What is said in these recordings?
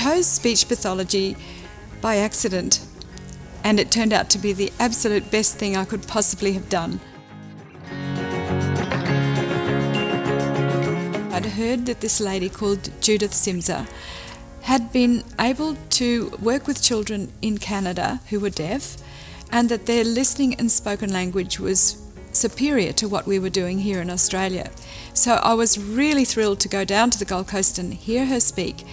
chose speech pathology by accident, and it turned out to be the absolute best thing I could possibly have done. I'd heard that this lady called Judith Simser had been able to work with children in Canada who were deaf, and that their listening and spoken language was superior to what we were doing here in Australia. So I was really thrilled to go down to the Gold Coast and hear her speak,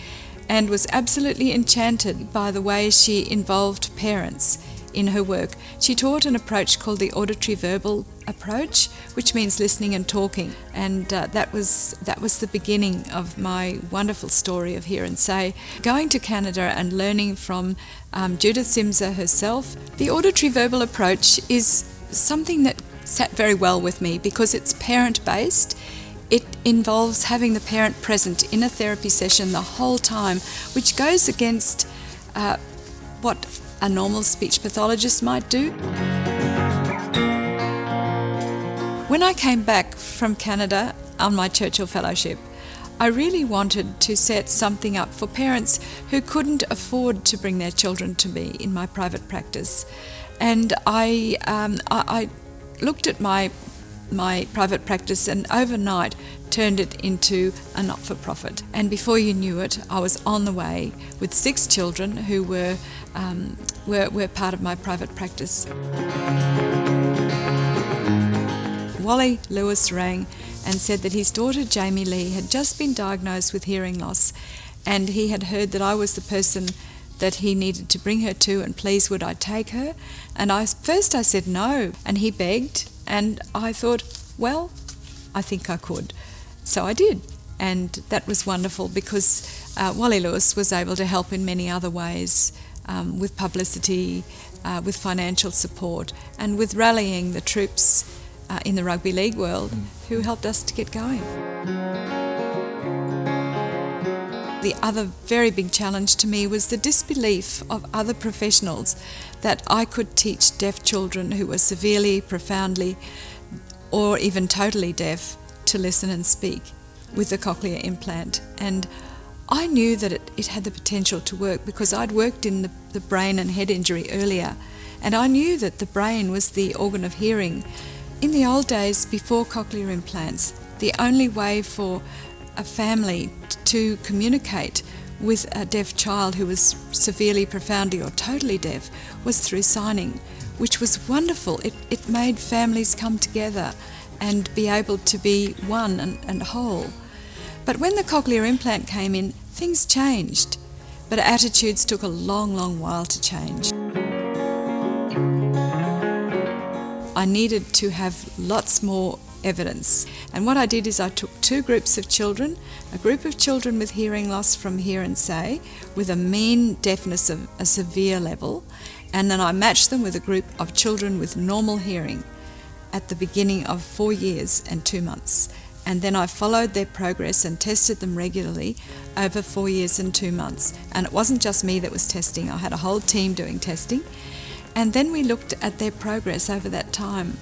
and was absolutely enchanted by the way she involved parents in her work. She taught an approach called the auditory verbal approach, which means listening and talking, and that was the beginning of my wonderful story of Hear and Say. Going to Canada and learning from Judith Simser herself, the auditory verbal approach is something that sat very well with me because it's parent-based. It involves having the parent present in a therapy session the whole time, which goes against what a normal speech pathologist might do. When I came back from Canada on my Churchill Fellowship, I really wanted to set something up for parents who couldn't afford to bring their children to me in my private practice. And I looked at my private practice and overnight turned it into a not-for-profit. And before you knew it, I was on the way with 6 children who were part of my private practice. Wally Lewis rang and said that his daughter Jamie Lee had just been diagnosed with hearing loss, and he had heard that I was the person that he needed to bring her to, and please would I take her. And first I said no, and he begged, and I thought, well, I think I could. So I did, and that was wonderful because Wally Lewis was able to help in many other ways, with publicity, with financial support, and with rallying the troops in the rugby league world who helped us to get going. The other very big challenge to me was the disbelief of other professionals that I could teach deaf children who were severely, profoundly, or even totally deaf to listen and speak with the cochlear implant. And I knew that it had the potential to work because I'd worked in the brain and head injury earlier, and I knew that the brain was the organ of hearing. In the old days, before cochlear implants, the only way for a family to communicate with a deaf child who was severely, profoundly or totally deaf was through signing, which was wonderful. It made families come together and be able to be one and whole. But when the cochlear implant came in, things changed, but attitudes took a long, long while to change. I needed to have lots more evidence. And what I did is I took 2 groups of children, a group of children with hearing loss from Hear and Say, with a mean deafness of a severe level, and then I matched them with a group of children with normal hearing at the beginning of 4 years and 2 months. And then I followed their progress and tested them regularly over 4 years and 2 months. And it wasn't just me that was testing, I had a whole team doing testing. And then we looked at their progress over that time.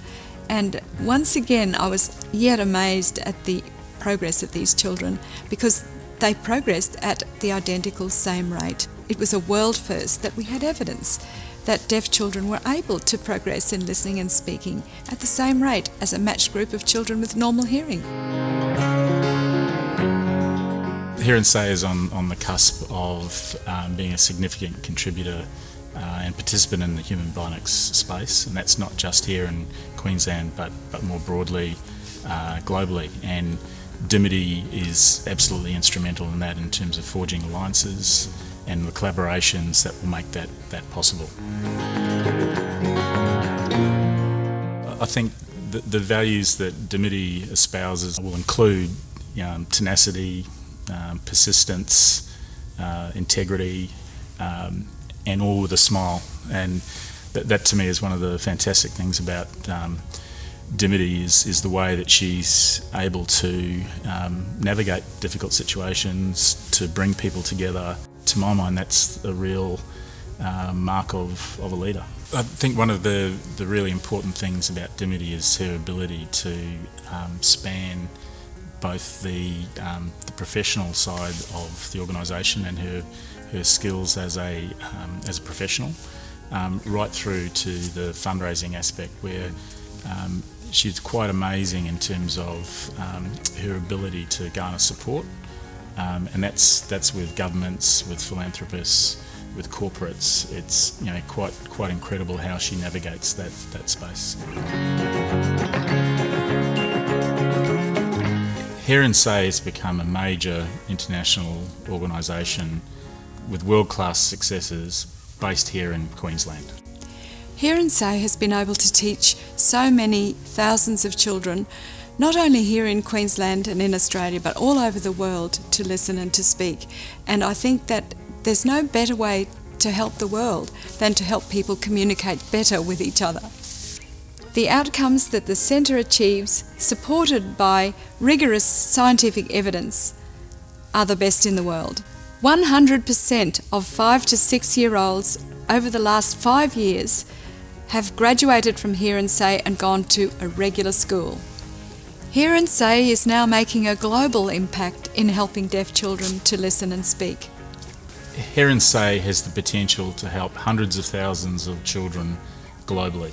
And once again, I was yet amazed at the progress of these children because they progressed at the identical same rate. It was a world first that we had evidence that deaf children were able to progress in listening and speaking at the same rate as a matched group of children with normal hearing. Hear and Say is on the cusp of being a significant contributor and participant in the human bionics space, and that's not just here in Queensland but more broadly globally, and Dimity is absolutely instrumental in that in terms of forging alliances and the collaborations that will make that possible. I think the values that Dimity espouses will include tenacity, persistence, integrity, and all with a smile, and that to me is one of the fantastic things about Dimity is the way that she's able to navigate difficult situations, to bring people together. To my mind, that's a real mark of a leader. I think one of the really important things about Dimity is her ability to span both the professional side of the organisation and her her skills as a professional, right through to the fundraising aspect, where she's quite amazing in terms of her ability to garner support, and that's with governments, with philanthropists, with corporates. It's quite incredible how she navigates that space. Hear and Say has become a major international organisation with world-class successes based here in Queensland. Hear and Say has been able to teach so many thousands of children, not only here in Queensland and in Australia, but all over the world, to listen and to speak. And I think that there's no better way to help the world than to help people communicate better with each other. The outcomes that the Centre achieves, supported by rigorous scientific evidence, are the best in the world. 100% of 5 to 6 year olds over the last 5 years have graduated from Hear and Say and gone to a regular school. Hear and Say is now making a global impact in helping deaf children to listen and speak. Hear and Say has the potential to help hundreds of thousands of children globally.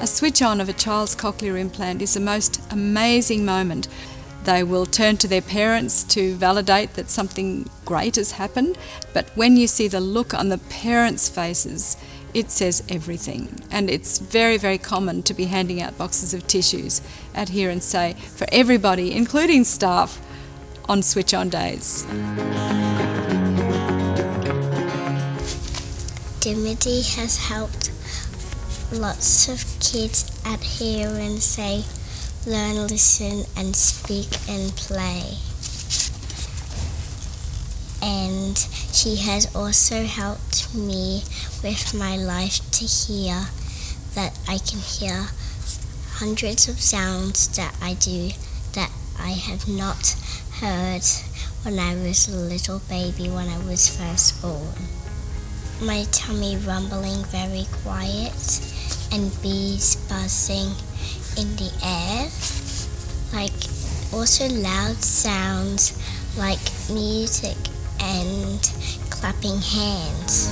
A switch on of a child's cochlear implant is the most amazing moment. They will turn to their parents to validate that something great has happened, but when you see the look on the parents' faces, it says everything. And it's very, very common to be handing out boxes of tissues at Hear and Say for everybody, including staff, on switch on days. Dimity has helped lots of kids at Hear and Say learn, listen and speak and play. And she has also helped me with my life to hear that I can hear hundreds of sounds that I do that I have not heard when I was a little baby, when I was first born. My tummy rumbling very quiet and bees buzzing in the air, like also loud sounds like music and clapping hands.